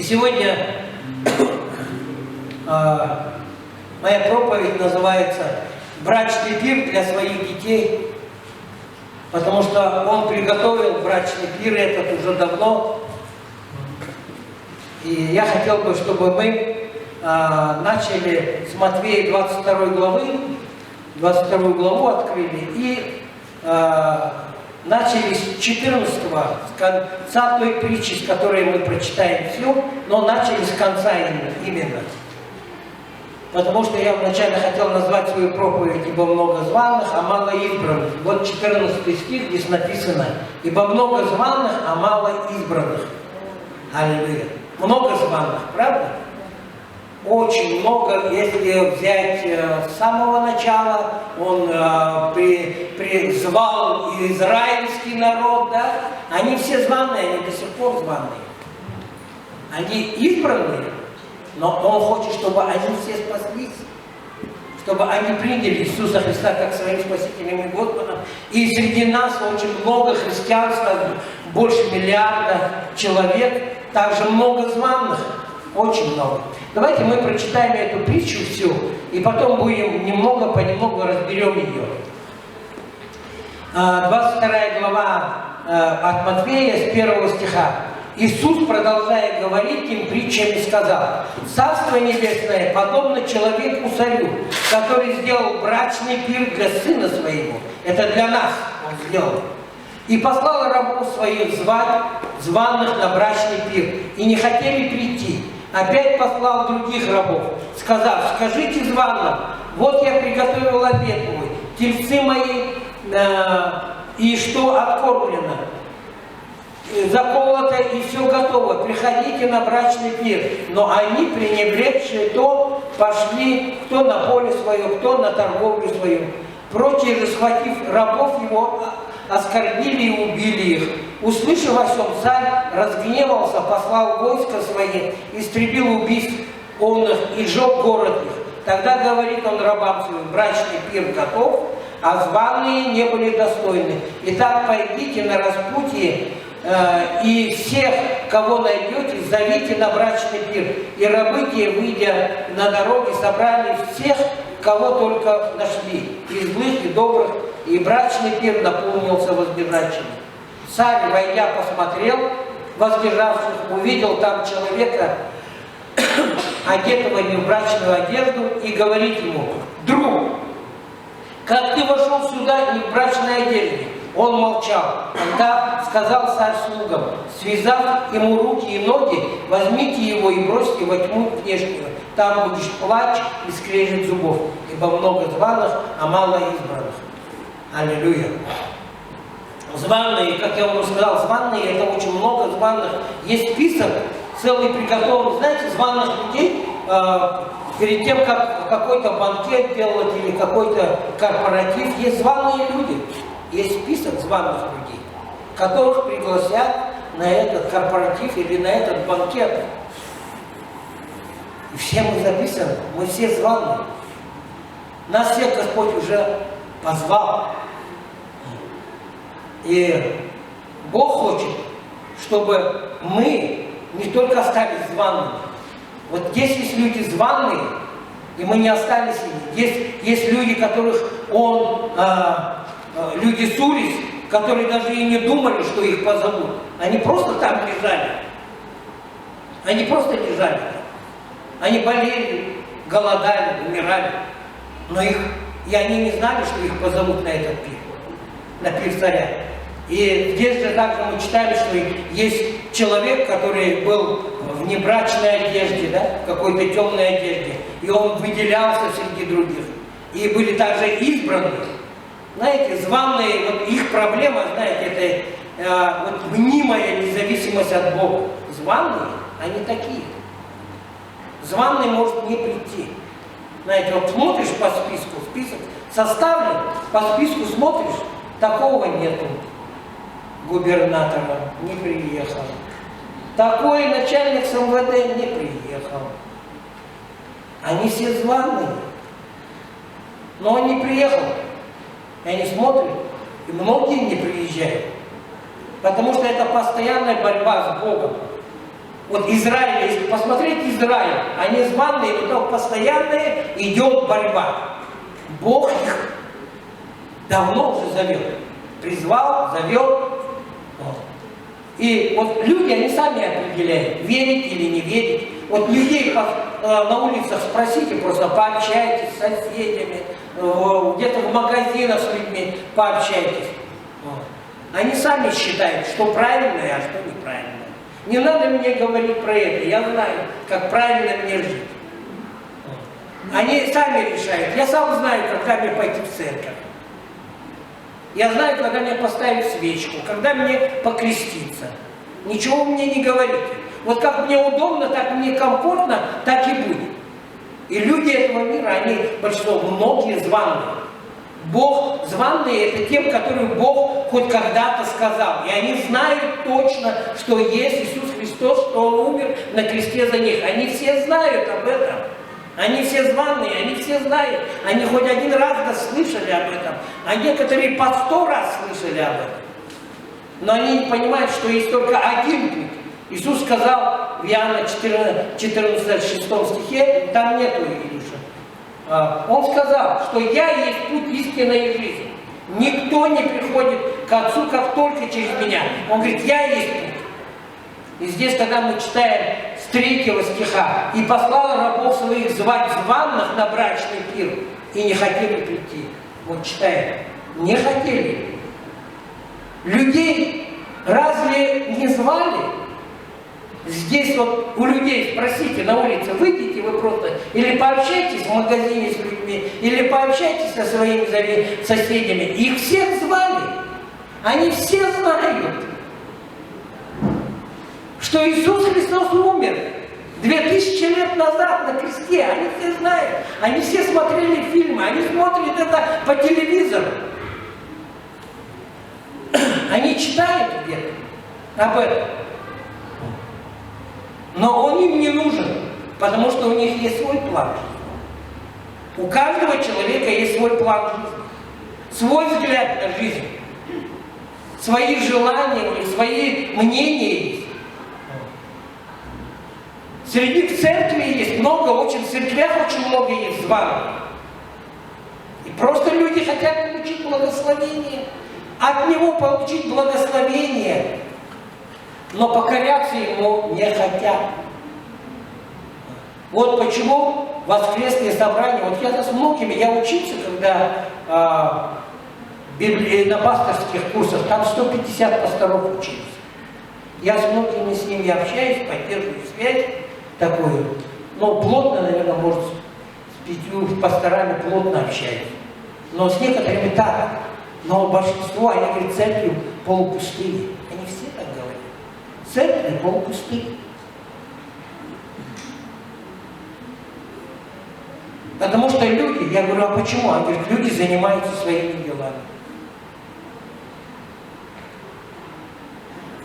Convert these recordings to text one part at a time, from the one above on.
И сегодня моя проповедь называется «Брачный пир для своих детей», потому что он приготовил брачный пир этот уже давно. И я хотел бы, чтобы мы начали с Матфея 22 главы, 22 главу открыли, и начали с 14, с конца той притчи, с которой мы прочитаем все, но начали с конца именно. Потому что я вначале хотел назвать свою проповедь «Ибо много званых, а мало избранных». Вот 14 стих, здесь написано «Ибо много званых, а мало избранных». Аллилуйя. Много званых, правда? Очень много, если взять с самого начала, он призвал израильский народ, да? Они все званые, они до сих пор званые. Они избранные, но он хочет, чтобы они все спаслись, чтобы они приняли Иисуса Христа как своим Спасителем и Господом. И среди нас очень много христианства, больше миллиарда человек, также много званых, очень много. Давайте мы прочитаем эту притчу всю, и потом будем немного понемногу разберем ее. 22 глава от Матфея, с 1 стиха. Иисус, продолжая говорить им притчами, сказал: «Царство небесное подобно человеку-царю, который сделал брачный пир для сына своего». Это для нас он сделал. «И послал рабов своих звать званых на брачный пир, и не хотели прийти. Опять послал других рабов, сказав: скажите званым, вот я приготовил обед мой, тельцы мои, и что откормлено, заколото и все готово, приходите на брачный пир». Но они, пренебрегшие то, пошли кто на поле свое, кто на торговлю свою. Прочие же, схватив рабов его, оскорбили и убили их. Услышав о сем, царь разгневался, послал войско свои, истребил убийств он их и сжег город их. Тогда говорит он рабам своим: брачный пир готов, а званые не были достойны. Итак, пойдите на распутье, и всех, кого найдете, зовите на брачный пир. И рабы те, выйдя на дороге, собрали всех, кого только нашли, и злых, и добрых, и брачный пир наполнился возлежащими. Царь, войдя, посмотрел возлежавших, увидел там человека, одетого не в брачную одежду, и говорит ему: «Друг, как ты вошел сюда не в брачной одежде?» Он молчал. Тогда сказал царь слугам, связав ему руки и ноги: возьмите его и бросьте во тьму внешнюю. Там будешь плач и скрежет зубов, ибо много званых, а мало избранных. Аллилуйя. Званые, как я вам сказал, званые, это очень много званых. Есть список целый приготовлен. Знаете, званых людей, перед тем, как какой-то банкет делать или какой-то корпоратив, есть званые люди. Есть список званых людей, которых пригласят на этот корпоратив или на этот банкет. И все мы записаны, мы все званые. Нас всех Господь уже позвал. И Бог хочет, чтобы мы не только остались зваными. Вот здесь есть люди званые, и мы не остались ими. Есть люди, которых люди с улиц, которые даже и не думали, что их позовут. Они просто там лежали. Они просто лежали там. Они болели, голодали, умирали. И они не знали, что их позовут на этот пир, на пир царя. И здесь же также мы читаем, что есть человек, который был в небрачной одежде, да, в какой-то темной одежде, и он выделялся среди других. И были также избранные. Знаете, званые, вот их проблема, знаете, это вот мнимая независимость от Бога. Званые, они такие. Званый может не прийти. Знаете, вот смотришь по списку, список составлен, по списку смотришь, такого нету. Губернатора не приехал. Такой начальник с МВД не приехал. Они все званые. Но он не приехал. И они смотрят, и многие не приезжают. Потому что это постоянная борьба с Богом. Вот Израиль, если посмотреть Израиль, они званые, но там постоянно идет борьба. Бог их давно уже зовет. Призвал, зовет. Вот. И вот люди, они сами определяют, верить или не верить. Вот людей на улицах спросите, просто пообщайтесь с соседями, где-то в магазинах с людьми пообщайтесь. Вот. Они сами считают, что правильное, а что неправильное. Не надо мне говорить про это, я знаю, как правильно мне жить. Они сами решают. Я сам знаю, когда мне пойти в церковь. Я знаю, когда мне поставить свечку, когда мне покреститься. Ничего мне не говорите. Вот как мне удобно, так мне комфортно, так и будет. И люди этого мира, они, большинство, многие званые. Бог званые, это тем, которым Бог хоть когда-то сказал. И они знают точно, что есть Иисус Христос, что Он умер на кресте за них. Они все знают об этом. Они все званые, они все знают. Они хоть один раз да слышали об этом, а некоторые по 100 раз слышали об этом. Но они не понимают, что есть только один путь. Иисус сказал в Иоанна 14, 6 стихе, там нету Илюша. Он сказал, что «Я есть путь истинной жизни. Никто не приходит к Отцу, как только через меня». Он говорит, «Я есть путь». И здесь, когда мы читаем с 3 стиха, «И послал рабов своих звать званых на брачный пир, и не хотели прийти». Вот читаем, не хотели. Людей разве не звали? Здесь вот у людей спросите на улице, выйдите вы просто, или пообщайтесь в магазине с людьми, или пообщайтесь со своими соседями. Их всех звали. Они все знают, что Иисус Христос умер 2000 лет назад на кресте. Они все знают. Они все смотрели фильмы, они смотрят это по телевизору. Они читают где-то об этом. Но он им не нужен, потому что у них есть свой план жизни. У каждого человека есть свой план жизни, свой взгляд на жизнь, свои желания, у них свои мнения есть. Среди церкви есть много, очень в церквях очень много есть званых. И просто люди хотят получить благословение, от него получить благословение, но покоряться ему не хотят. Вот почему воскресные собрания, вот я с многими, я учился, когда на пасторских курсах, там 150 пасторов учились. Я с многими с ними общаюсь, поддерживаю связь такую, но плотно, наверное, может, с 5 пасторами плотно общаюсь. Но с некоторыми так. Но большинство, они говорят, церкви полупустые. Они все так говорят. Церкви полупустые. Потому что люди, я говорю, а почему? Они говорят, люди занимаются своими делами.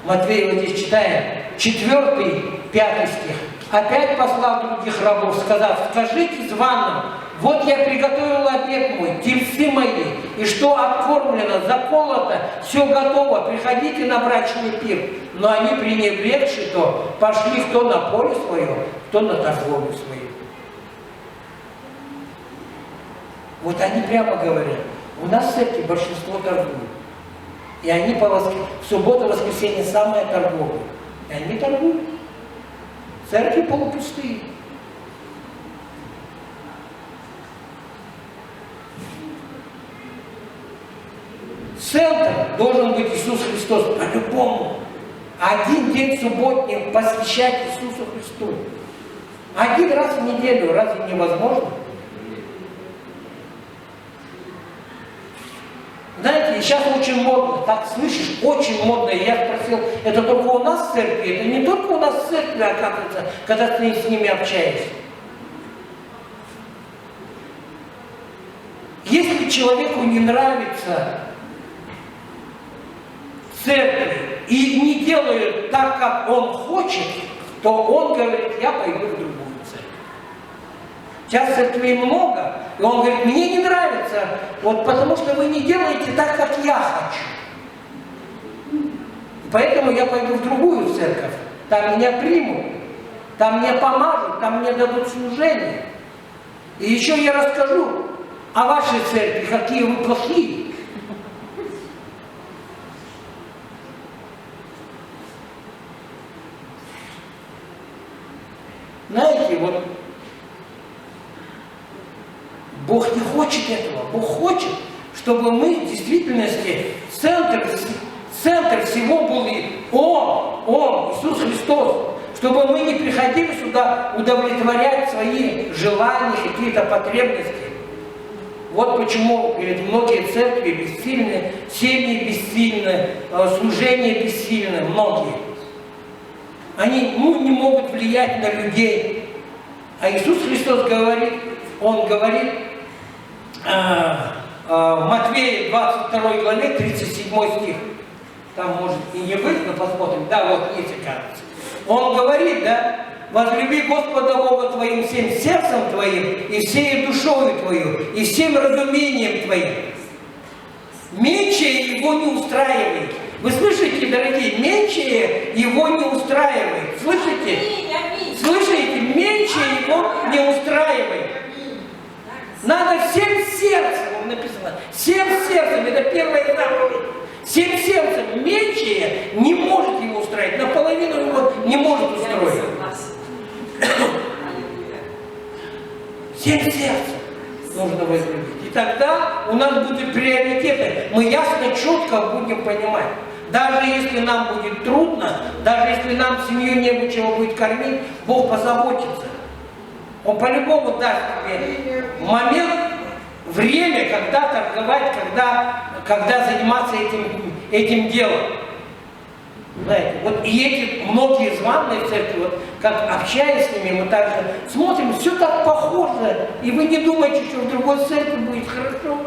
Матвея вот здесь читаем, 4-5 стих. Опять послал других рабов, сказав, скажите званым, вот я приготовил обед мой, тельцы мои, и что откормлено, заколото, все готово, приходите на брачный пир. Но они, пренебрегши то, пошли кто на поле свое, кто на торговлю свою. Вот они прямо говорят, у нас в церкви большинство торгуют. И они в субботу, воскресенье самая торговля. И они торгуют. Церкви полупустые. Центр должен быть Иисус Христос по-любому. Один день субботний посвящать Иисусу Христу. Один раз в неделю, разве невозможно? Знаете, сейчас очень модно, так слышишь, очень модно. И я спросил, это только у нас в церкви? Это не только у нас в церкви, оказывается, когда ты с ними общаешься. Если человеку не нравится церкви и не делает так, как он хочет, то он говорит, я пойду в другую церковь. Сейчас церквей много, и он говорит, мне не нравится, вот потому что вы не делаете так, как я хочу. Поэтому я пойду в другую церковь. там меня примут, там мне помажут, там мне дадут служение. И еще я расскажу о вашей церкви, какие вы плохие. Знаете, вот Бог не хочет этого. Бог хочет, чтобы мы в действительности центр всего были Он, Иисус Христос. Чтобы мы не приходили сюда удовлетворять свои желания, какие-то потребности. Вот почему многие церкви бессильны, семьи бессильны, служения бессильны, многие. Они не могут влиять на людей. А Иисус Христос говорит, Он говорит в Матфея 22 главе, 37 стих. Там может и не быть, но посмотрим. Да, вот есть, кажется. Он говорит, да, возлюби Господа Бога твоим всем сердцем твоим, и всей душою твою, и всем разумением твоим. Меньшее его не устраивает. Вы слышите, дорогие, меньшее его не устраивает. Слышите? Слышите? Меньшее его не устраивает. Надо всем сердцем, написано, всем сердцем, это первая заповедь. Всем сердцем меньшее не может его устроить, наполовину его не может устроить. Всем сердцем нужно возлюбить. И тогда у нас будут приоритеты. Мы ясно, четко будем понимать. Даже если нам будет трудно, даже если нам семью нечего будет кормить, Бог позаботится. Он по-любому даст тебе момент, время, когда торговать, когда заниматься этим делом. Знаете, вот и эти многие званые церкви, вот как общаясь с ними, мы также смотрим, все так похоже, и вы не думаете, что в другой церкви будет хорошо,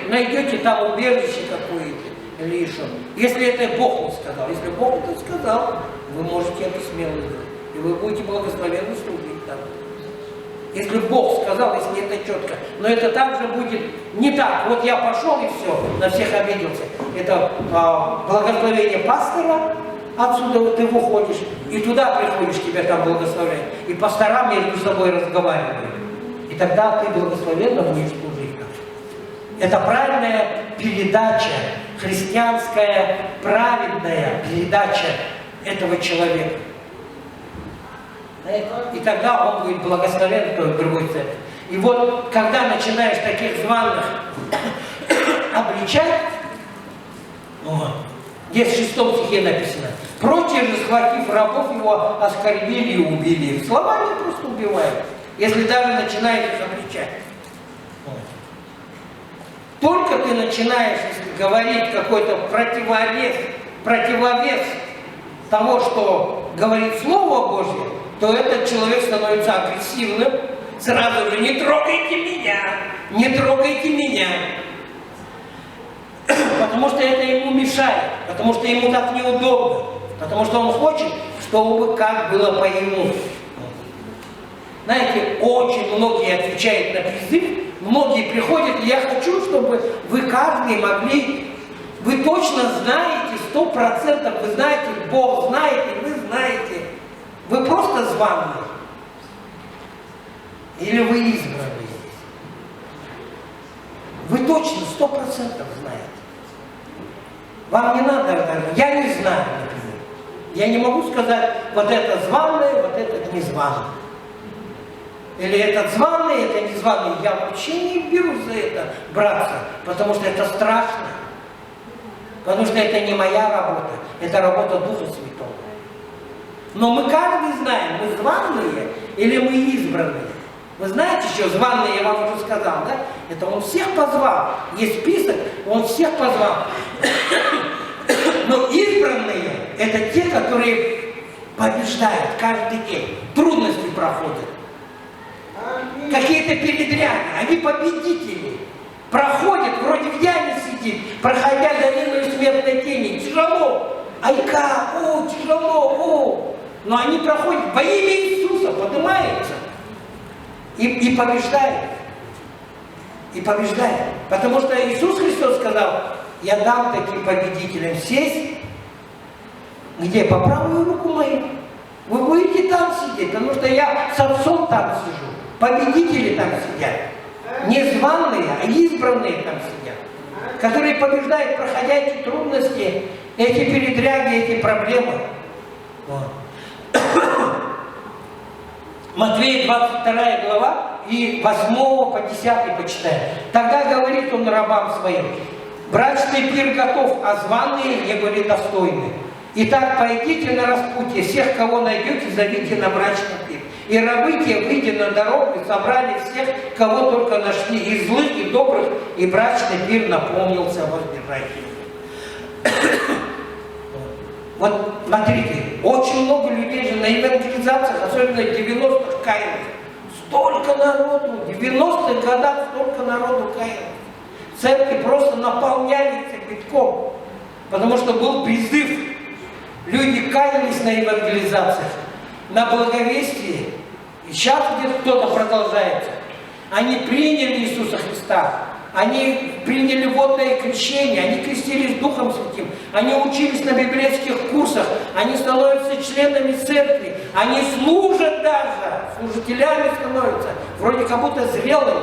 найдете там убежище какое-то или еще. Если это Бог не сказал, если Бог это сказал, вы можете это смело делать, и вы будете благословенно служить там. Если Бог сказал, если это четко. Но это также будет не так. Вот я пошел и все, на всех обиделся. Это благословение пастора, отсюда ты выходишь, и туда приходишь, тебя там благословляют. И пастора между собой разговаривают. И тогда ты благословенно будешь служить. Это правильная передача, христианская, праведная передача этого человека. И тогда он будет благословен в другой церкви. И вот, когда начинаешь таких званых обличать, здесь в 6 стихе написано, прочие же, схватив рабов его, оскорбили и убили их. Словами просто убивают, если даже начинаешь их обличать. Только ты начинаешь говорить какой-то противовес того, что говорит Слово Божье, то этот человек становится агрессивным, сразу же не трогайте меня, потому что это ему мешает, потому что ему так неудобно, потому что он хочет, чтобы как было по ему. Знаете, очень многие отвечают на призыв, многие приходят, и я хочу, чтобы вы каждый могли, вы точно знаете, 100%, вы знаете, Бог знает, и вы знаете. Вы просто званые? Или вы избранные здесь? Вы точно 100% знаете. Вам не надо даже, я не знаю, например. Я не могу сказать, вот это званое, вот это не званое. Или этот званый, это не званый. Я вообще не берусь за это браться, потому что это страшно. Потому что это не моя работа, это работа Духа Святого. Но мы каждый знаем, мы званые или мы избранные. Вы знаете, что званые, я вам уже сказал, да? Это он всех позвал. Есть список, он всех позвал. Но избранные – это те, которые побеждают каждый день. Трудности проходят. Какие-то передряги, они победители. Проходят, вроде в яме сидит, проходя долину смертной тени. Тяжело. Айка, тяжело, Но они проходят во имя Иисуса, поднимаются и побеждают. И побеждают. Потому что Иисус Христос сказал, я дам таким победителям сесть Где? По правую руку мою. Вы будете там сидеть, потому что я с отцом там сижу. Победители там сидят. Не званые, а избранные там сидят. Которые побеждают, проходя эти трудности, эти передряги, эти проблемы. Вот. Матвея 22 глава и 8 по 10 почитаем. Тогда говорит он рабам своим: брачный пир готов, а званые не были достойны. Итак, пойдите на распутье, всех, кого найдете, зовите на брачный пир. И рабы те, выйдя на дорогу, собрали всех, кого только нашли, и злых, и добрых, и брачный пир наполнился возбежателями. Вот, смотрите, очень много людей же на евангелизациях, особенно в 90-х, каялось. Столько народу, в 90-х годах столько народу каялось. Церкви просто наполнялись битком, потому что был призыв. Люди каялись на евангелизациях, на благовестии. И сейчас где-то кто-то продолжается. Они приняли Иисуса Христа. Они приняли водное крещение, они крестились Духом Святым, они учились на библейских курсах, они становятся членами церкви, они служат даже, служителями становятся, вроде как будто зрелыми.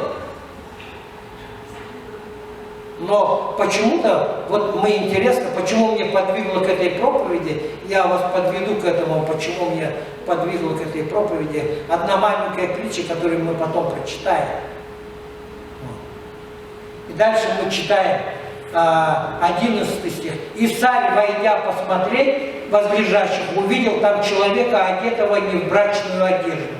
Но почему-то, вот мне интересно, почему мне подвигло к этой проповеди, я вас подведу к этому, почему мне подвигло к этой проповеди, одна маленькая притча, которую мы потом прочитаем. И дальше мы читаем 11 стих. «И царь, войдя посмотреть возлежащих, увидел там человека, одетого не в брачную одежду».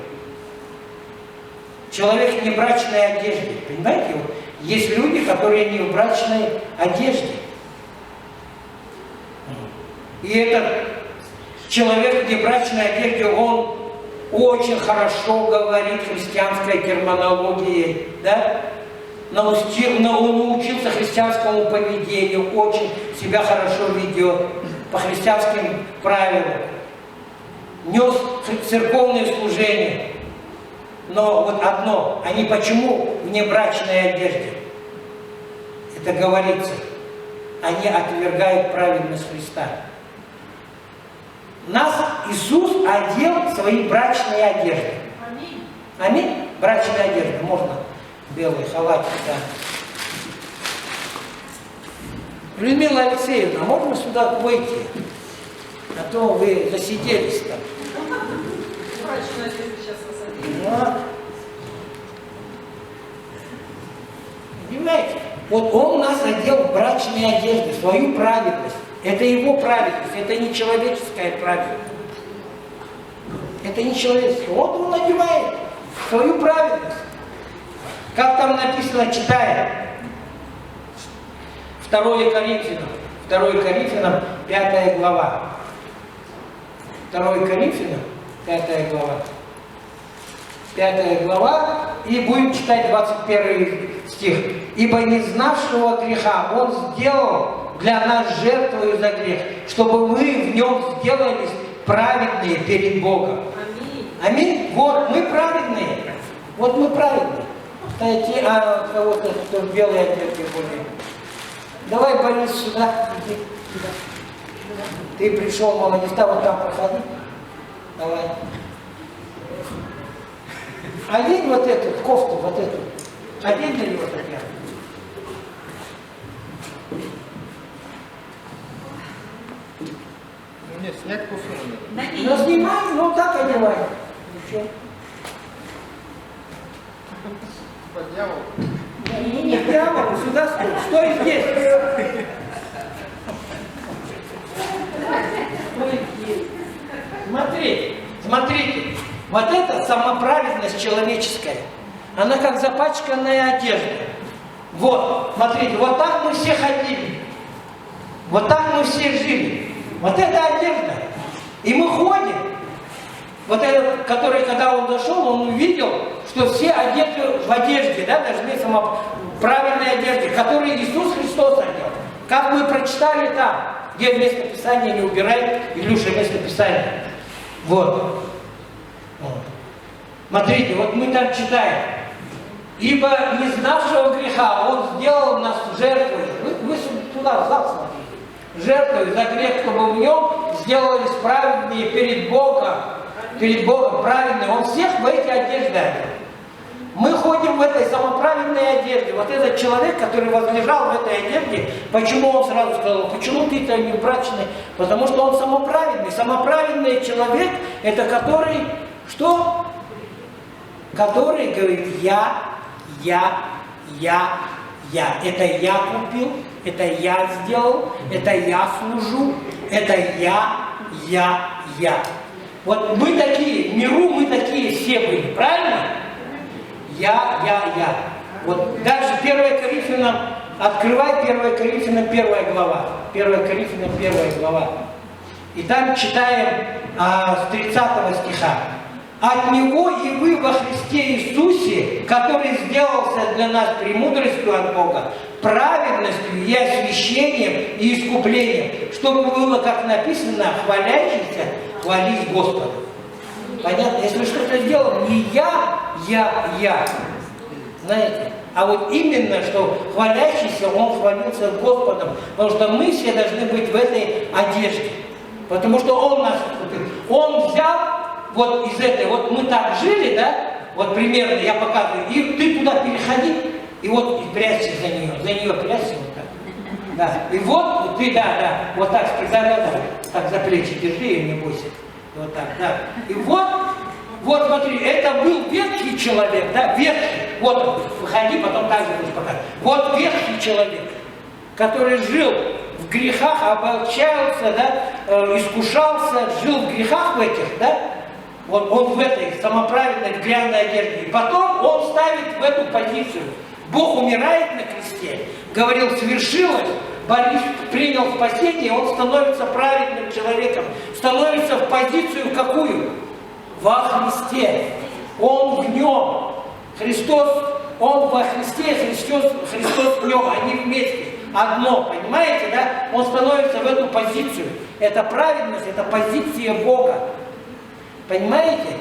Человек не в брачной одежде. Понимаете? Есть люди, которые не в брачной одежде. И этот человек в небрачной одежде, он очень хорошо говорит христианской терминологией, да? Он научился христианскому поведению, очень себя хорошо ведет по христианским правилам, нес церковное служение. Но вот одно, они почему в небрачной одежде? Это говорится, они отвергают праведность Христа. Нас Иисус одел в свои брачные одежды. Аминь. Аминь? Брачная одежда, можно. Белый халатик, да. Людмила Алексеевна, можно сюда выйти? А то вы засиделись там. Брачную одежду сейчас посадили. Да. Понимаете? Вот он нас одел в брачные одежды, свою праведность. Это его праведность, это не человеческая праведность. Это не человеческая. Вот он надевает свою праведность. Как там написано, читаем. 2 Коринфянам, 5 глава. 2 Коринфянам, 5 глава. 5 глава, и будем читать 21 стих. «Ибо не знавшего греха Он сделал для нас жертвою за грех, чтобы мы в нем сделались праведные перед Богом». Аминь. Аминь. Вот, мы праведные. Вот мы праведные. Кстати, а кого-то, кто в белой одежде более. Давай, Борис, сюда. Иди. Сюда. Ты пришел, молодец, вот там проходи. Давай. Одень вот эту кофту, вот эту. Одень для него так я. Нет, снять кофту надо. Ну снимай, ну так одевай. Ничего. Подъяву. Не прямо, сюда стой. Стой здесь. Стой здесь. Смотрите. Вот эта самоправедность человеческая, она как запачканная одежда. Вот, смотрите, вот так мы все ходили. Вот так мы все жили. Вот это одежда. И мы ходим. Вот этот, который, когда он дошел, он увидел, что все одеты в одежде, да, должны правильной одежде, которую Иисус Христос одел. Как мы прочитали там, где место Писания не убирай, Илюша, место Писания. Вот. Смотрите, вот мы там читаем. «Ибо не знавшего греха Он сделал нас жертвой». Вы туда, в зал смотрите. жертвой за грех, чтобы в нем сделались праведные перед Богом праведные. Он всех в эти одежды одел. Мы ходим в этой самоправедной одежде. Вот этот человек, который возлежал в этой одежде, почему он сразу сказал, почему ты-то не брачный? Потому что он самоправедный. Самоправедный человек, это который, что? Который говорит, я. Это я купил, это я сделал, это я служу, это я. Вот мы такие, в миру мы такие все были, правильно? Я. Вот дальше 1 Коринфянам, открывай 1 Коринфянам 1 глава. 1 Коринфянам 1 глава. И там читаем с 30 стиха. От Него и вы во Христе Иисусе, который сделался для нас премудростью от Бога, праведностью и освящением и искуплением, чтобы было, как написано, хвалящийся, хвались Господа. Понятно? Если что-то сделал, не я. Знаете? А вот именно, что хвалящийся, он хвалился Господом. Потому что мы все должны быть в этой одежде. Потому что Он нас искупил. Он взял вот из этой, вот мы так жили, да? Вот примерно я показываю. И ты туда переходи, и вот и прячься за нее прячься вот так. Да. И вот ты, вот так, так за плечи держи и не бойся. Вот так, да. И вот смотри, это был ветхий человек, да, ветхий. Вот он, выходи, потом так же будешь показывать. Вот ветхий человек, который жил в грехах, обольщался, да, искушался, жил в грехах в этих, да. Вот он в этой самоправедной, в грязной одежде. И потом он ставит в эту позицию. Бог умирает на кресте, говорил, свершилось, Борис принял спасение, он становится праведным человеком, становится в позицию какую? Во Христе. Он в нем. Христос, он во Христе, Христос в нем, они вместе. Одно, понимаете, да? Он становится в эту позицию. Это праведность, это позиция Бога. Понимаете?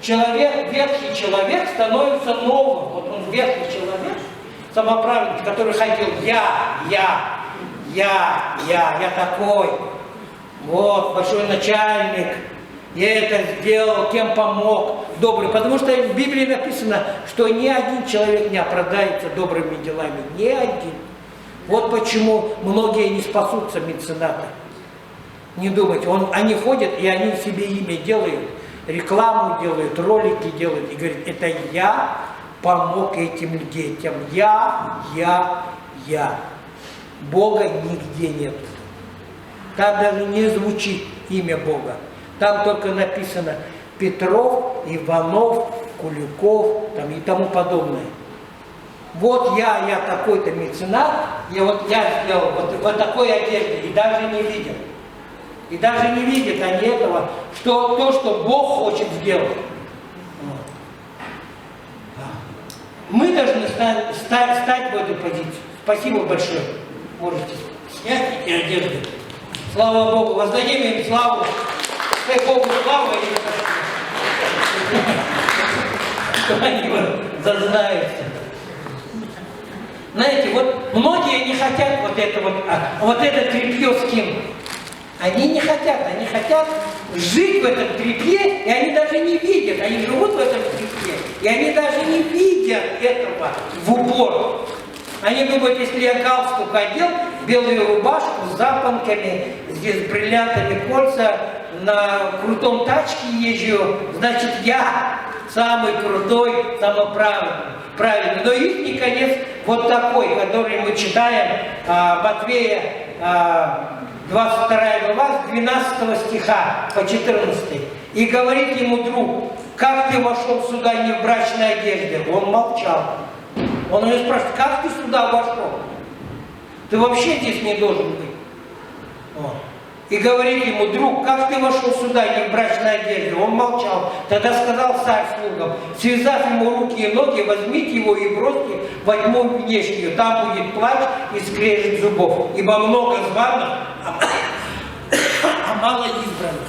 Человек, ветхий человек становится новым. Вот он ветхий человек, самоправедный, который ходил, я такой. Вот, большой начальник. Я это сделал, кем помог, добрый. Потому что в Библии написано, что ни один человек не оправдается добрыми делами. Ни один. Вот почему многие не спасутся мецената. Не думайте, они ходят, и они себе имя делают, рекламу делают, ролики делают, и говорят, это я помог этим детям. Я. Бога нигде нет. Там даже не звучит имя Бога. Там только написано Петров, Иванов, Куликов там, и тому подобное. Вот я такой-то меценат, я сделал вот такой одежде, и даже не видел. И даже не видят они этого, что то, что Бог хочет сделать. Вот. Мы должны стать в эту позицию. Спасибо большое. Можете снять эти одежды. Слава Богу, воздадим им славу. Дай Богу славу, что они зазнаются. Знаете, вот многие не хотят вот это тряпье скинуть. Они не хотят, они хотят жить в этом тряпье, и они даже не видят, они живут в этом тряпье, и они даже не видят этого в упор. Они думают, если я галстук одел, белую рубашку с запонками, здесь бриллиантами кольца, на крутом тачке езжу, значит я самый крутой, правильный. Но их конец вот такой, который мы читаем Матвея 22 глава, с 12 стиха по 14. И говорит ему друг, как ты вошел сюда не в брачной одежде? Он молчал. Он его спрашивает, как ты сюда вошел? Ты вообще здесь не должен быть. Вот. И говорит ему, друг, как ты вошел сюда не в брачной одежде? Он молчал. Тогда сказал царь слугам, связав ему руки и ноги, возьмите его и бросьте во тьму внешнюю. Там будет плач и скрежет зубов. Ибо много званых, а мало избранных.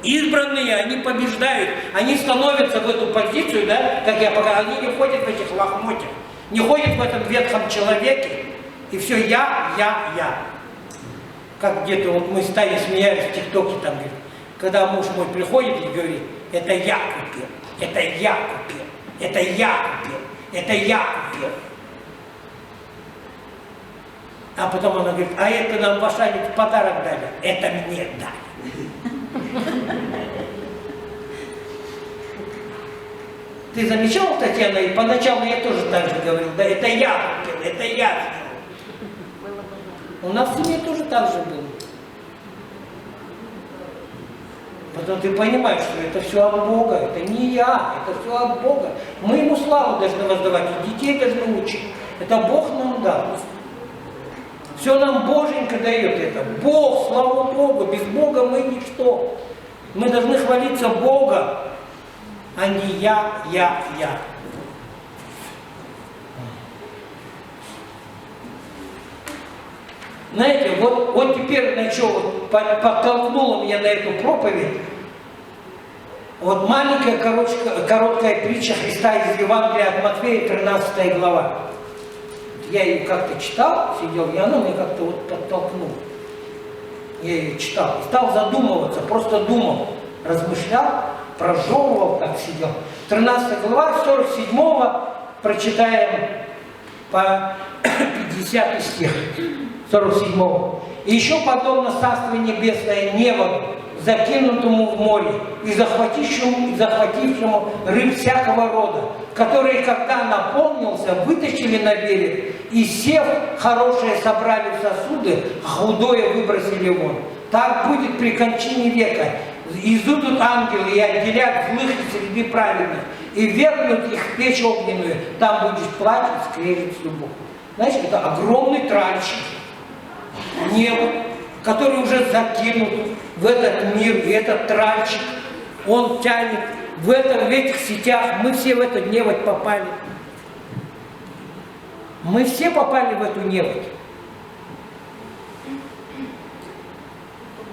Избранные, они побеждают, они становятся в эту позицию, да, как я показал, они не ходят в этих лохмотьях, не ходят в этом ветхом человеке, и все я. как где-то вот мы стали смеялись в ТикТоке, там, говорит, когда муж мой приходит и говорит, это я купил, это я купил, это я купил, это я купил. А потом она говорит, а это нам пошарик в подарок дали, это мне дали. Ты замечал, Татьяна, и поначалу я тоже так же говорил, да, это я купил, это я сделал. У нас в семье тоже так же было. Потом ты понимаешь, что это все от Бога, это не я, это все от Бога. Мы Ему славу должны воздавать, и детей должны учить. Это Бог нам дал. Все нам Боженька дает это. Бог, слава Богу, без Бога мы ничто. Мы должны хвалиться Богом, а не я. Знаете, вот теперь на что вот подтолкнуло меня на эту проповедь. Вот маленькая короткая притча Христа из Евангелия от Матфея, 13 глава. Я ее как-то читал, сидел, и она меня как-то вот подтолкнула. Я ее читал и стал задумываться, просто думал, размышлял, прожевывал, так сидел. 13 глава, 47-го прочитаем по 50 стих. 47-го. И еще подобно Царство Небесное неводу, закинутому в море, и захватившему рыб всякого рода, которые, когда наполнился, вытащили на берег, и сев, хорошее собрали в сосуды, а худое выбросили вон. Так будет при кончине века. Изудут ангелы и отделят злых среди праведных, и вернут их в печь огненную, там будет плач и скрежет слюбов. Знаешь, это огромный тральщик, небо, который уже закинут в этот мир, и этот тральщик, он тянет в этих сетях, мы все в эту неводь попали. Мы все попали в эту неводь.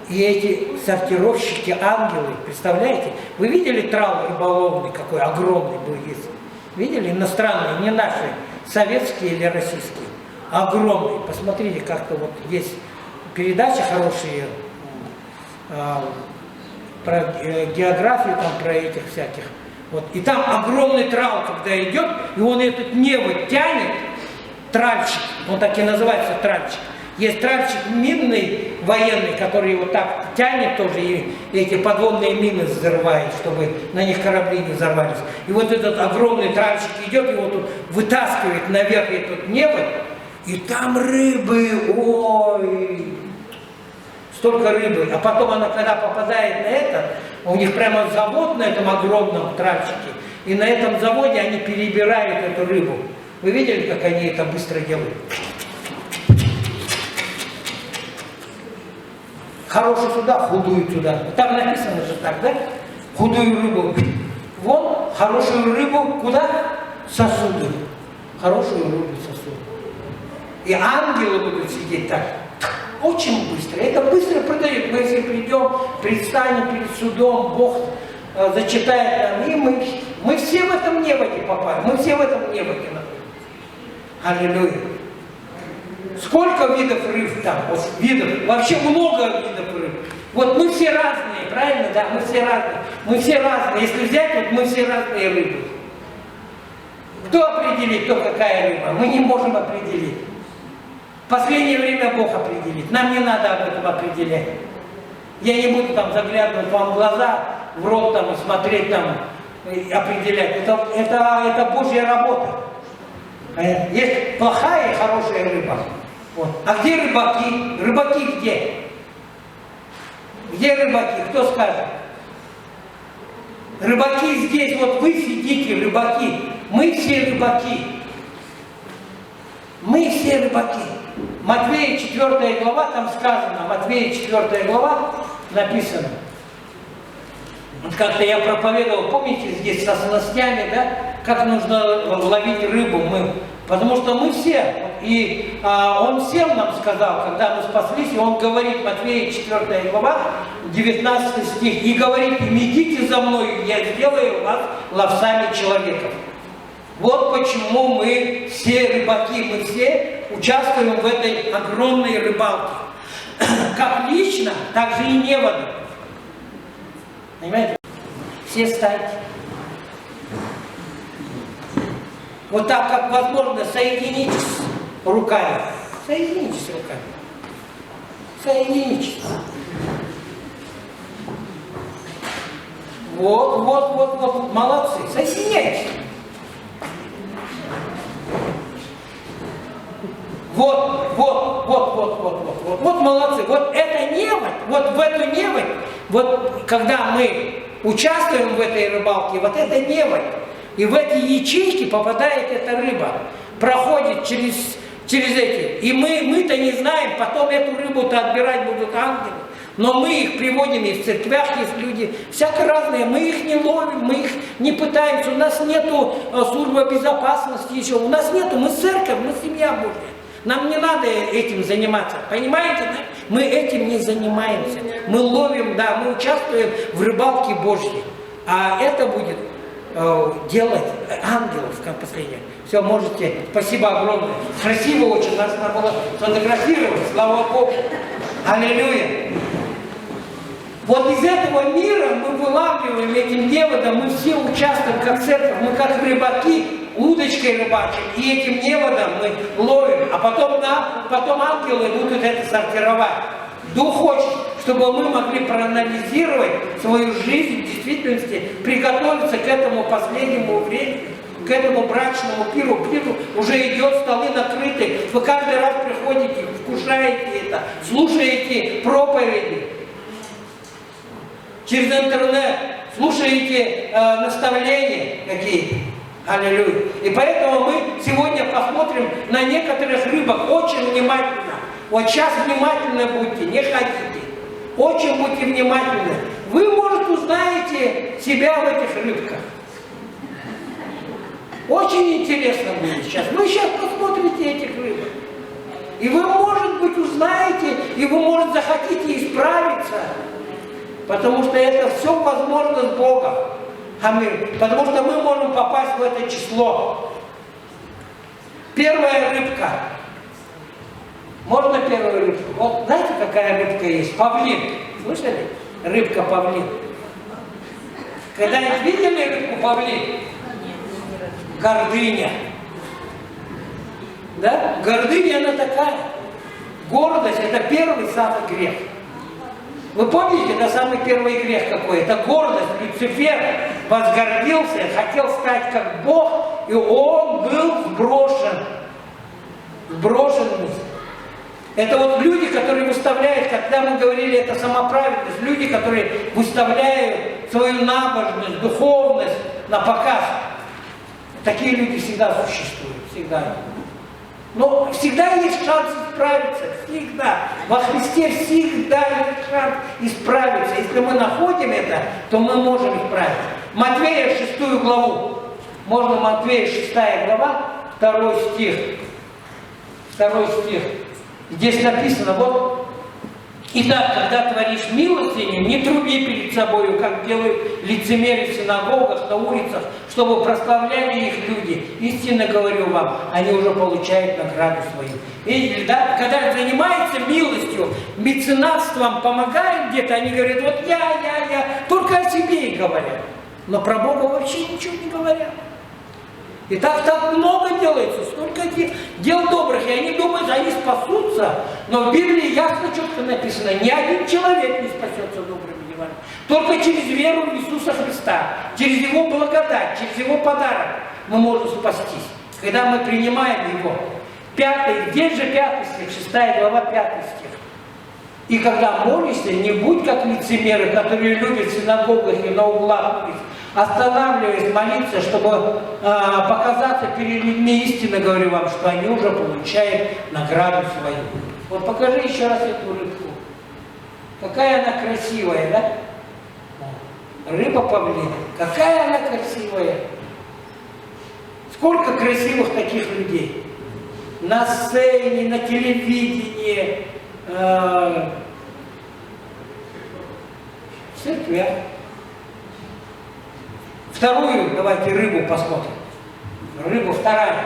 И эти сортировщики, ангелы, представляете? Вы видели трал рыболовный, какой огромный был есть? Видели? Иностранные, не наши, советские или российские. Огромные. Посмотрите, как-то вот есть передачи хорошие про географию, там, про этих всяких. Вот. И там огромный трал, когда идет, и он этот невод тянет, тральщик, он так и называется тральщик. Есть тральщик минный, военный, который вот так тянет тоже, и эти подводные мины взрывает, чтобы на них корабли не взорвались. И вот этот огромный тральщик идет, его тут вытаскивает наверх этот невод, и там рыбы, ой, столько рыбы. А потом она, когда попадает на это, у них прямо завод на этом огромном тральщике, и на этом заводе они перебирают эту рыбу. Вы видели, как они это быстро делают? Хорошую сюда, худую сюда. Там написано же так, да? Худую рыбу. Вон, хорошую рыбу куда? Сосуды. Хорошую рыбу сосуды. И ангелы будут сидеть так. Очень быстро. Это быстро продают. Мы если придем, предстанем перед судом, Бог зачитает нам, и мы все в этом неводе попали. Мы все в этом неводе находимся. Аллилуйя. Сколько видов рыб там? Вот видов. Вообще много видов рыб. Вот мы все разные, правильно? Да, мы все разные. Мы все разные. Если взять, вот мы все разные рыбы. Кто определит, кто какая рыба? Мы не можем определить. В последнее время Бог определит. Нам не надо об этом определять. Я не буду там заглядывать вам в глаза, в рот там, и смотреть там, и определять. Это Божья работа. Есть плохая и хорошая рыба. Вот. А где рыбаки? Рыбаки где? Где рыбаки? Кто скажет? Рыбаки здесь, вот вы сидите, рыбаки. Мы все рыбаки. Мы все рыбаки. Матвея 4 глава, там сказано, Матвея 4 глава написано. Вот как-то я проповедовал, помните, здесь со снастями, да, как нужно ловить рыбу. Потому что мы все, и он всем нам сказал, когда мы спаслись, и он говорит, Матвея 4 глава, 19 стих, и говорит, идите за мной, я сделаю вас ловцами человеков. Вот почему мы все рыбаки, мы все участвуем в этой огромной рыбалке. как лично, так же и неводом. Понимаете? Все встаньте. Вот так, как возможно, соединитесь руками. Соединитесь руками. Соединитесь. Вот, молодцы. Соединяйтесь. Вот, молодцы. Вот это неводь, вот в эту неводь, вот когда мы участвуем в этой рыбалке, вот это неводь. И в эти ячейки попадает эта рыба, проходит через эти. И мы-то не знаем, потом эту рыбу-то отбирать будут ангелы. Но мы их приводим, и в церквях есть люди, всяко разные, мы их не ловим, мы их не пытаемся, у нас нету службы безопасности еще, у нас нету, мы церковь, мы семья Божья. Нам не надо этим заниматься, понимаете, да? Мы этим не занимаемся, мы ловим, да, мы участвуем в рыбалке Божьей, а это будет делать ангелов в последнем. Все, можете, спасибо огромное, красиво очень, нас надо было фотографировать, слава Богу, аллилуйя. Вот из этого мира мы вылавливаем этим неводом, мы все участвуем как церковь, мы как рыбаки, удочкой рыбачим, и этим неводом мы ловим, а потом ангелы будут это сортировать. Дух хочет, чтобы мы могли проанализировать свою жизнь в действительности, приготовиться к этому последнему времени, к этому брачному пиру. Пиру уже идет, столы накрыты, вы каждый раз приходите, вкушаете это, слушаете проповеди через интернет, слушаете наставления какие-то. Аллилуйя. И поэтому мы сегодня посмотрим на некоторых рыбок очень внимательно. Вот сейчас внимательно будьте, не ходите. Очень будьте внимательны. Вы, может, узнаете себя в этих рыбках. Очень интересно будет сейчас. Вы сейчас посмотрите этих рыбок. И вы, может быть, узнаете, и вы, может, захотите исправиться. Потому что это все возможно с Богом. Аминь. Потому что мы можем попасть в это число. Первая рыбка. Можно первую рыбку? Вот знаете, какая рыбка есть? Павлин. Слышали? Рыбка павлин. Когда-нибудь видели рыбку павлин? Гордыня. Да? Гордыня она такая. Гордость — это первый самый грех. Вы помните, это самый первый грех какой? Это гордость. Люцифер возгордился, хотел стать как Бог, и он был сброшен. Сброшен вниз. Это вот люди, которые выставляют, когда мы говорили, это самоправедность, люди, которые выставляют свою набожность, духовность на показ. Такие люди всегда существуют, всегда. Но всегда есть шанс исправиться, всегда. Во Христе всегда есть шанс исправиться. Если мы находим это, то мы можем исправиться. Матвея 6 главу. Можно Матвея 6 глава, 2 стих. 2 стих. Здесь написано, вот. Итак, когда творишь милостыню, не труби перед собою, как делают лицемеры в синагогах, на улицах, чтобы прославляли их люди. Истинно говорю вам, они уже получают награду свою. Видите, да? Когда занимаются милостью, меценатством, помогают где-то, они говорят, вот я, только о себе и говорят. Но про Бога вообще ничего не говорят. И так много делается, столько дел добрых, и они думают, они спасутся. Но в Библии ясно, четко написано, ни один человек не спасется добрыми делами. Только через веру в Иисуса Христа, через Его благодать, через Его подарок мы можем спастись. Когда мы принимаем Его. 5, здесь же 5 стих, 6 глава, 5 стих. И когда молишься, не будь как лицемеры, которые любят в синагогах и на углах, останавливаясь молиться, чтобы показаться перед людьми, истинно говорю вам, что они уже получают награду свою. Вот покажи еще раз эту рыбку. Какая она красивая, да? Рыба павлин. Какая она красивая. Сколько красивых таких людей. На сцене, на телевидении, в церквях. Вторую, давайте рыбу посмотрим. Рыба вторая.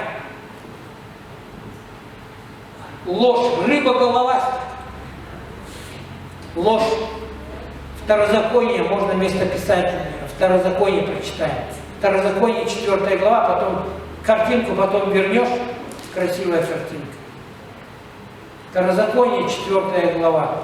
Ложь. Рыба головастая. ложь. Второзаконие, можно местописательное, Второзаконие прочитаем. Второзаконие, 4 глава, потом картинку потом вернешь, красивая картинка. Второзаконие, 4 глава.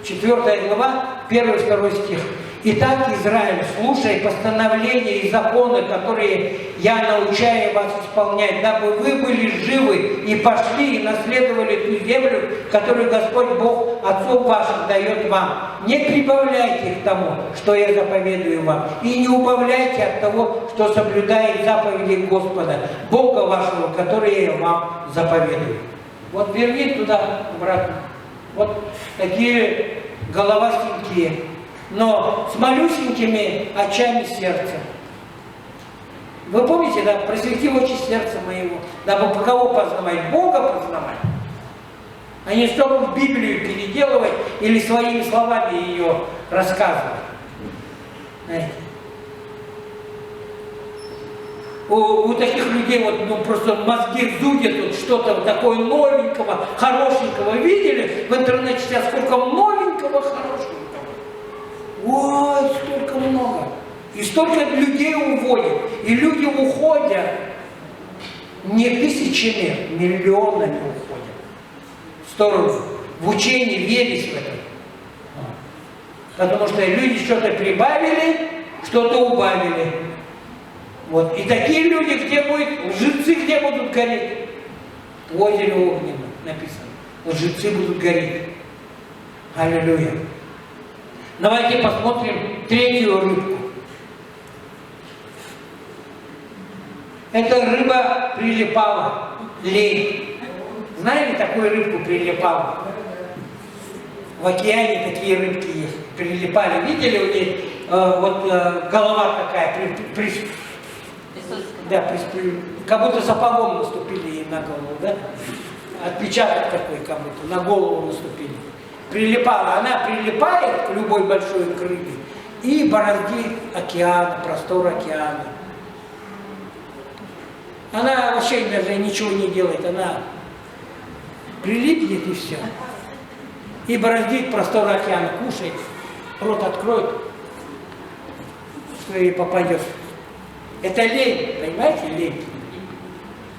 4 глава, 1-2 стих. «Итак, Израиль, слушай постановления и законы, которые я научаю вас исполнять, дабы вы были живы и пошли и наследовали ту землю, которую Господь Бог отцов ваших дает вам. Не прибавляйте к тому, что я заповедую вам, и не убавляйте от того, что соблюдает заповеди Господа, Бога вашего, которые я вам заповедую». Вот верни туда обратно. Вот такие головастенькие, но с малюсенькими очами сердца. Вы помните, да? «Просвети очи сердца моего, дабы кого познавать? Бога познавать, а не чтобы в Библию переделывать или своими словами ее рассказывать». Знаете? У таких людей вот, просто мозги зудят, вот что-то вот такое новенького, хорошенького. Видели в интернете сейчас сколько новенького, хорошенького? Ой, столько много. И столько людей уводят. И люди уходят не тысячами, миллионами уходят в сторону, в учение, верить в это. Потому что люди что-то прибавили, что-то убавили. Вот. И такие люди, где будет, лжецы где будут гореть? В озере огненном написано. Лжецы будут гореть. Аллилуйя. Давайте посмотрим третью рыбку. Эта рыба прилипала, лень. Знаете такую рыбку прилипала? В океане такие рыбки есть. Прилипали. Видели у них голова такая, да, как будто сапогом наступили ей на голову, да? Отпечаток такой, как будто на голову наступили. Прилипала. Она прилипает к любой большой рыбе и бороздит океан, простор океана. Она вообще даже ничего не делает, она прилипнет и все. И бороздит простор океана, кушает, рот откроет, что ей попадет. Это лень, понимаете, лень.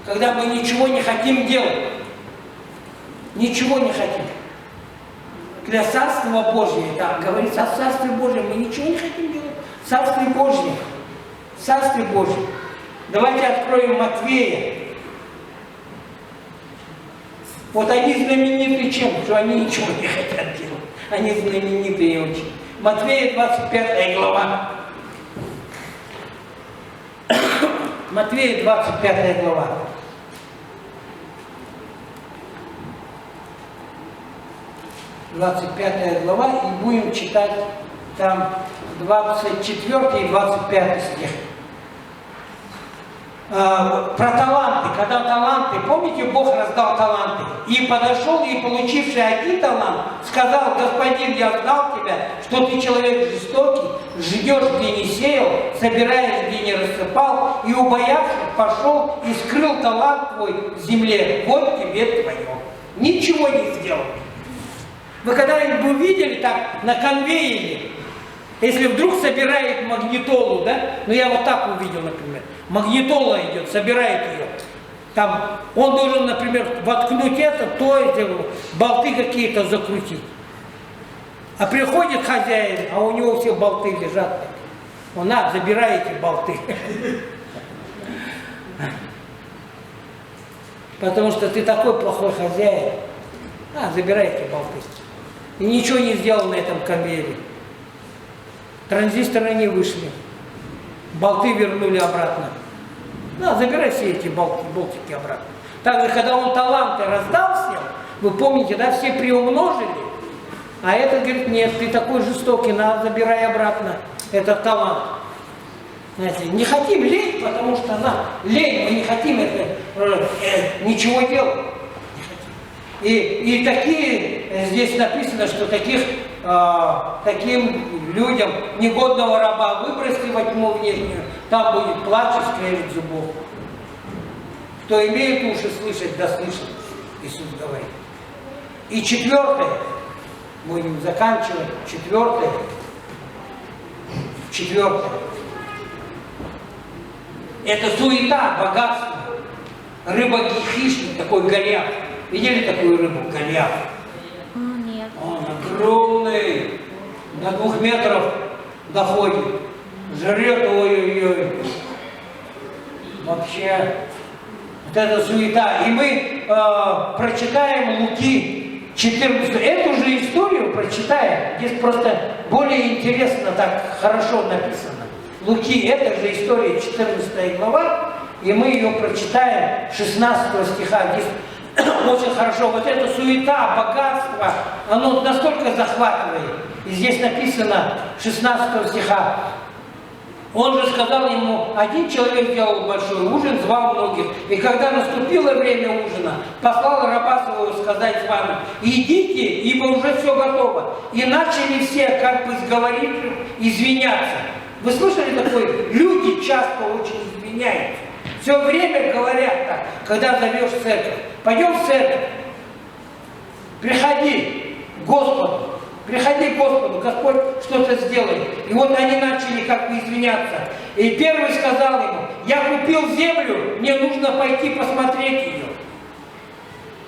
Когда мы ничего не хотим делать. Ничего не хотим. Для Царства Божьего, да, говорится о Царстве Божьем, мы ничего не хотим делать. Царстве Божьем. Царстве Божьем. Давайте откроем Матфея. Вот они знамениты чем? Что они ничего не хотят делать. Они знаменитые очень. Матфея 25 глава. Матфея 25 глава. Глава, и будем читать там 24 и 25 стих. Про таланты. Когда таланты, помните, Бог раздал таланты. И подошел, и получивший один талант, сказал: господин, я знал тебя, что ты человек жестокий, ждешь, где не сеял, собираешь, где не рассыпал, и, убоявшись, пошел и скрыл талант твой в земле. Вот тебе твое. Ничего не сделал. Вы когда-нибудь видели так на конвейере, если вдруг собирает магнитолу, да? Ну я вот так увидел, например. Магнитола идет, собирает ее. Там он должен, например, воткнуть это, то эти болты какие-то закрутить. А приходит хозяин, а у него все болты лежат. Он: на, забирай эти болты. Потому что ты такой плохой хозяин. Забирай эти болты. И ничего не сделал на этом конвейере. Транзисторы не вышли. Болты вернули обратно. Забирай все эти болтики обратно. Также, когда он таланты раздал всем, вы помните, да, все приумножили. А этот говорит: нет, ты такой жестокий, забирай обратно этот талант. Знаете, не хотим лень, потому что лень, мы не хотим ничего делать. И такие, здесь написано, что таким людям негодного раба выбросьте во тьму внешнюю, там будет плач и скрежет зубов. Кто имеет уши слышать, да слышит, Иисус говорит. И четвертое, Будем заканчивать. Четвертое. Это суета, богатство. Рыба-хищник, такой Голиаф. Видели такую рыбу? Голиаф. Нет. Он огромный, до 2 метров доходит. Жрет, ой-ой-ой. Вообще, вот это суета. И мы прочитаем Луки 14. Эту же историю прочитаем. Здесь просто более интересно, так хорошо написано. Луки, это же история 14 глава. И мы ее прочитаем 16 стиха. Здесь очень хорошо. Вот эта суета, богатство, оно настолько захватывает. И здесь написано 16 стиха. Он же сказал ему, один человек сделал большой ужин, звал многих. И когда наступило время ужина, послал раба своего сказать с вами, идите, ибо уже все готово. И начали все, как бы сговорившись, извиняться. Вы слышали такое? Люди часто очень извиняются. Все время говорят так, когда зовешь в церковь. Пойдем в церковь. Приходи к Господу. Приходи к Господу, Господь что-то сделает. И вот они начали как бы извиняться. И первый сказал ему, я купил землю, мне нужно пойти посмотреть ее.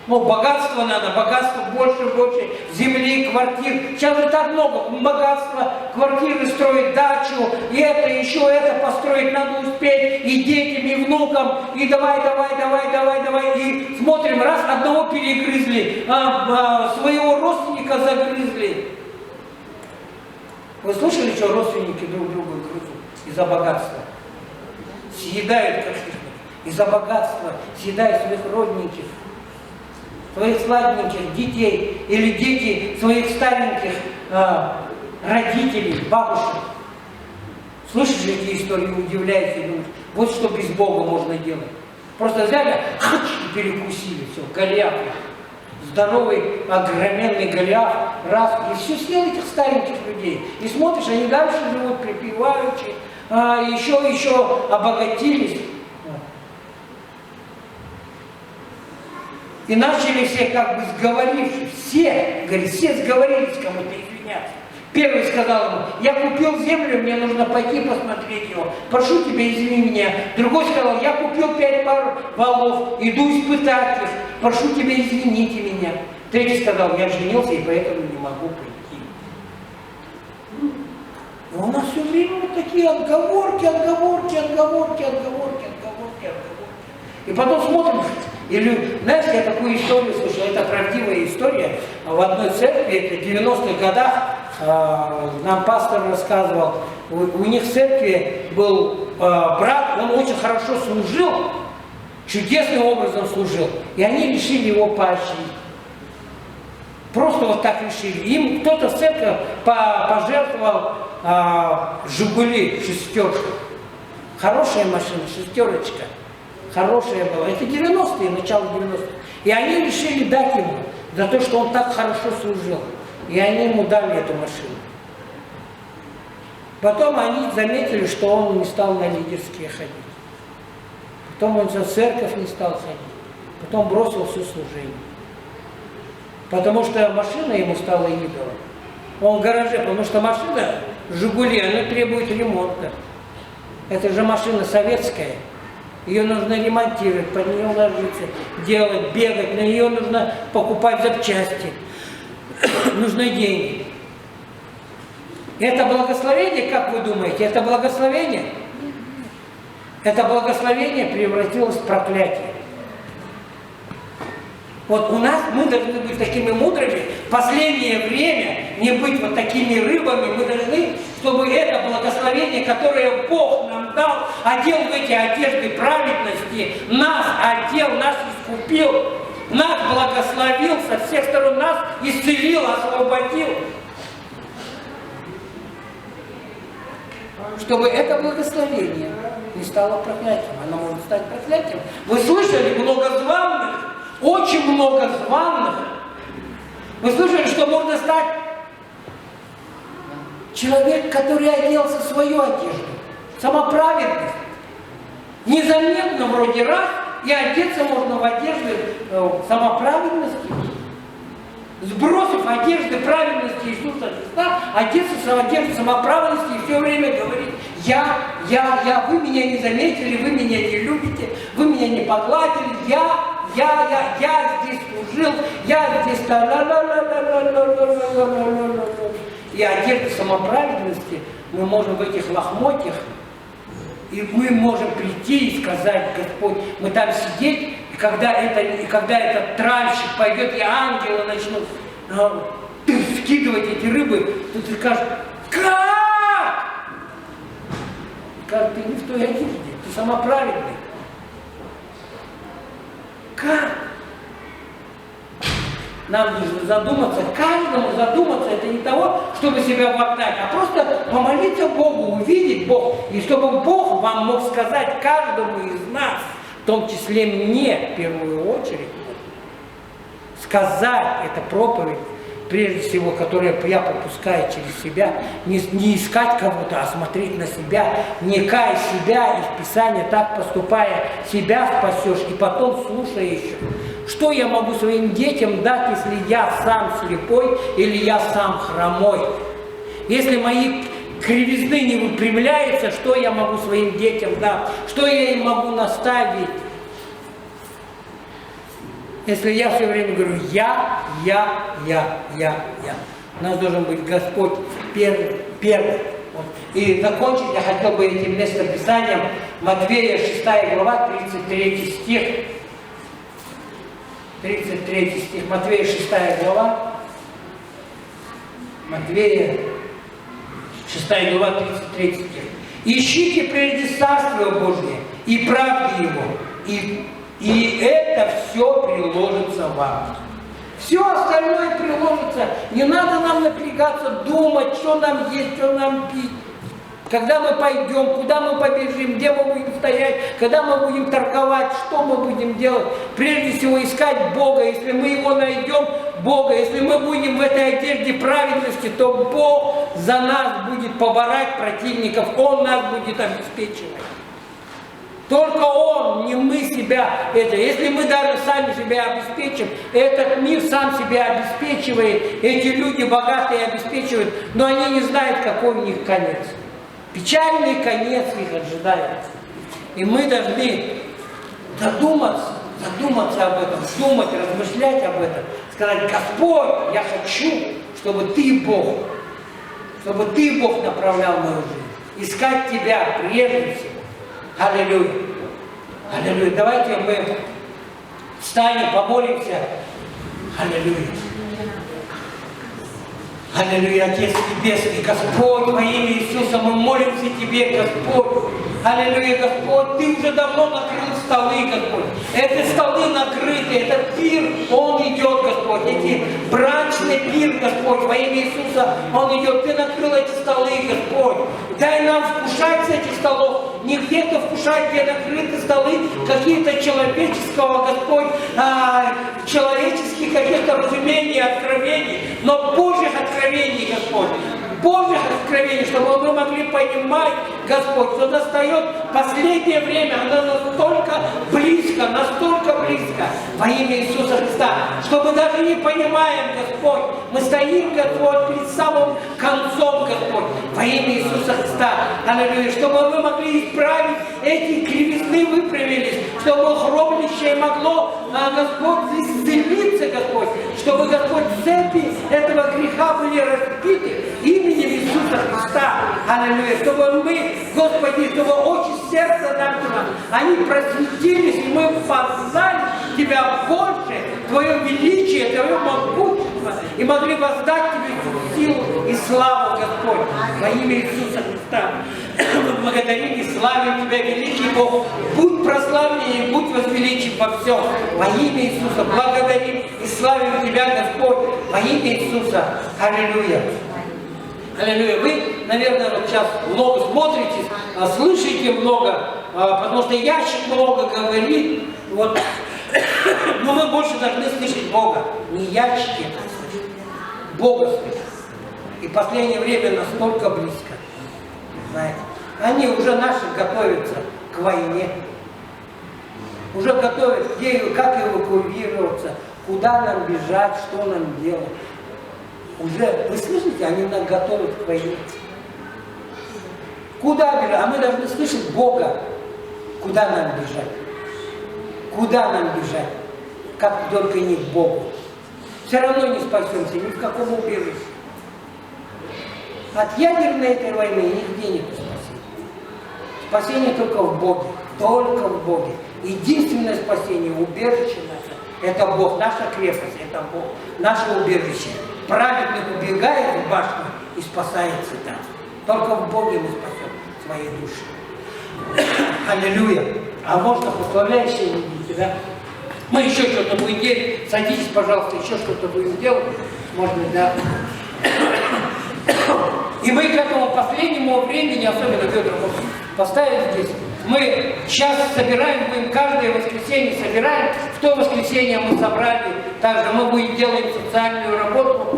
Ну, богатства надо, богатства больше, земли, квартир. Сейчас же так много богатства, квартиры строить, дачу, и это, еще это построить надо успеть, и детям, и внукам, и давай. И смотрим, раз одного перегрызли, своего родственника загрызли. Вы слышали, что родственники друг друга грызут из-за богатства? Съедают, как хищники, из-за богатства, съедают своих родненьких, своих сладеньких детей, или дети своих стареньких родителей, бабушек. Слышишь эти истории, удивляешься, думаешь, вот что без Бога можно делать. Просто взяли, и перекусили, все, Голиаф. Здоровый, огроменный Голиаф, раз, и все съел этих стареньких людей. И смотришь, они дальше живут, припеваючи, еще обогатились. И начали все как бы сговорившись, все сговорились кому-то извиняться. Первый сказал ему, я купил землю, мне нужно пойти посмотреть его, прошу тебя, извини меня. Другой сказал, я купил 5 пар волов, иду испытать их, прошу тебя, извините меня. Третий сказал, я женился и поэтому не могу прийти. И у нас все время вот такие отговорки. И потом смотрим, или, знаете, я такую историю слышал, это правдивая история. В одной церкви, это в 90-х годах, нам пастор рассказывал, у них в церкви был брат, он очень хорошо служил, чудесным образом служил, и они решили его поощрить. Просто вот так решили. Им кто-то в церковь пожертвовал «Жигули» шестерку. Хорошая машина, шестерочка. Хорошая была. Это 90-е, начало 90-х. И они решили дать ему за то, что он так хорошо служил. И они ему дали эту машину. Потом они заметили, что он не стал на лидерские ходить. Потом он за церковь не стал ходить. Потом бросил все служение. Потому что машина ему стала идолом. Он в гараже, потому что машина «Жигули», она требует ремонта. Это же машина советская. Ее нужно ремонтировать, под нее ложиться, делать, бегать, на нее нужно покупать запчасти. Нужны деньги. Это благословение, как вы думаете, это благословение? Это благословение превратилось в проклятие. Вот у нас мы должны быть такими мудрыми, в последнее время не быть вот такими рыбами, мы должны, чтобы это благословение, которое Бог нам дал, одел в эти одежды праведности, нас одел, нас искупил, нас благословил со всех сторон, нас исцелил, освободил. Чтобы это благословение не стало проклятием, оно может стать проклятием. Вы слышали многозванных? Очень много званных. Вы слышали, что можно стать человек, который оделся в свою одежду. Самоправедность. Незаметно вроде раз, и одеться можно в одежду самоправедности. Сбросив одежды праведности Иисуса Христа, одеться в одежду самоправедности и все время говорит: я, вы меня не заметили, вы меня не любите, вы меня не погладили, я здесь служил, я здесь и одежда самоправедности мы можем в этих лохмотьях, и мы можем прийти и сказать: Господь, мы там сидеть, и когда этот тральщик пойдет, и ангелы начнут скидывать эти рыбы, то ты скажешь: как? Как ты не в той одежде, ты самоправедный. Как? Нам нужно задуматься, каждому задуматься, это не того, чтобы себя вогнать, а просто помолиться Богу, увидеть Бога, и чтобы Бог вам мог сказать каждому из нас, в том числе мне в первую очередь, сказать это проповедь, прежде всего, которую я пропускаю через себя, не искать кого-то, а смотреть на себя, вникая в себя и в Писание, так поступая, себя спасешь, и потом слушай еще. Что я могу своим детям дать, если я сам слепой или я сам хромой? Если мои кривизны не выпрямляются, что я могу своим детям дать? Что я им могу наставить? Если я все время говорю я. У нас должен быть Господь первый. Вот. И закончить я хотел бы этим местописанием Матвея 6 глава, 33 стих. 33 стих, Матвея 6 глава. Матвея 6 глава, 33 стих. Ищите прежде Царствие Божие и правды Его, и это все приложится вам. Все остальное приложится. Не надо нам напрягаться, думать, что нам есть, что нам пить. Когда мы пойдем, куда мы побежим, где мы будем стоять, когда мы будем торговать, что мы будем делать. Прежде всего искать Бога. Если мы Его найдем, Бога, если мы будем в этой одежде праведности, то Бог за нас будет побороть противников, Он нас будет обеспечивать. Только Он, не мы себя это. Если мы даже сами себя обеспечим, этот мир сам себя обеспечивает, эти люди богатые обеспечивают, но они не знают, какой у них конец. Печальный конец их ожидает. И мы должны задуматься об этом, думать, размышлять об этом, сказать: Господь, я хочу, чтобы Ты Бог направлял мою жизнь, искать Тебя прежде всего. Аллилуйя! Аллилуйя! Давайте мы встанем, помолимся. Аллилуйя! Аллилуйя, Отец Небесный, Господь, во имя Иисуса мы молимся Тебе, Господь. Аллилуйя, Господь, Ты уже давно накрыл столы, Господь. Эти столы накрыты, этот пир, он идет, Господь. Эти брачный пир, Господь, во имя Иисуса, он идет. Ты накрыл эти столы, Господь. Дай нам вкушать с этих столов. Не где-то вкушать, где накрыты столы какие-то человеческого, Господь, человеческих каких-то разумений, откровений, но Божьих откровений, Господь. Божьих откровений, чтобы мы могли понимать, Господь, что настает последнее время, оно настолько близко, во имя Иисуса Христа, что мы даже не понимаем, Господь, мы стоим, Господь, перед самым концом, Господь, во имя Иисуса Христа, аллилуйя, чтобы мы могли исправить эти кривизны, выправились, чтобы хромлющее могло, Господь, исцелиться, Господь, чтобы, Господь, цепи этого греха были разбиты именем Иисуса Христа, аллилуйя, чтобы мы, Господи, чтобы очи сердца нашего, они просветились, и мы познали Тебя больше, Твое величие, Твое могущество, и могли воздать Тебе силу и славу, Господь, во имя Иисуса Христа. Мы благодарим и славим Тебя, великий Бог. Будь прославлен и будь возвеличен во всем. Во имя Иисуса благодарим и славим Тебя, Господь, во имя Иисуса. Аллилуйя. Аллилуйя. Вы, наверное, вот сейчас много смотрите, слышите много, потому что ящик много говорит. Вот. Но мы больше должны слышать Бога. Не ящики, а слышать Бога слышать. И в последнее время настолько близко. Знаете, они уже наши готовятся к войне. Уже готовят, где, как эвакуироваться, Куда нам бежать, что нам делать? Уже, вы слышите, они нас готовят к войне. Куда бежать? А мы должны слышать Бога. Куда нам бежать? Куда нам бежать? Как только не к Богу. Все равно не спасемся ни в каком убежище. От ядерной этой войны нигде нет спасения. Спасение только в Боге. Только в Боге. Единственное спасение, убежище наше, это Бог. Наша крепость, это Бог. Наше убежище. Праведник убегает в башню и спасается там. Только в Боге мы спасем свои души. Аллилуйя. А можно прославляющие видите, да? Мы еще что-то будем делать. Садитесь, пожалуйста, еще что-то будем делать. Можно, да. И мы к этому последнему времени, особенно Петр поставили здесь, мы сейчас собираем, будем каждое воскресенье собираем. В то воскресенье мы собрали, также мы будем делать социальную работу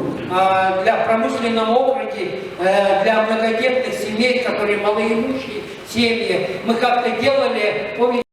для промышленного округе, для многодетных семей, которые малоимущие семьи. Мы как-то делали, помните,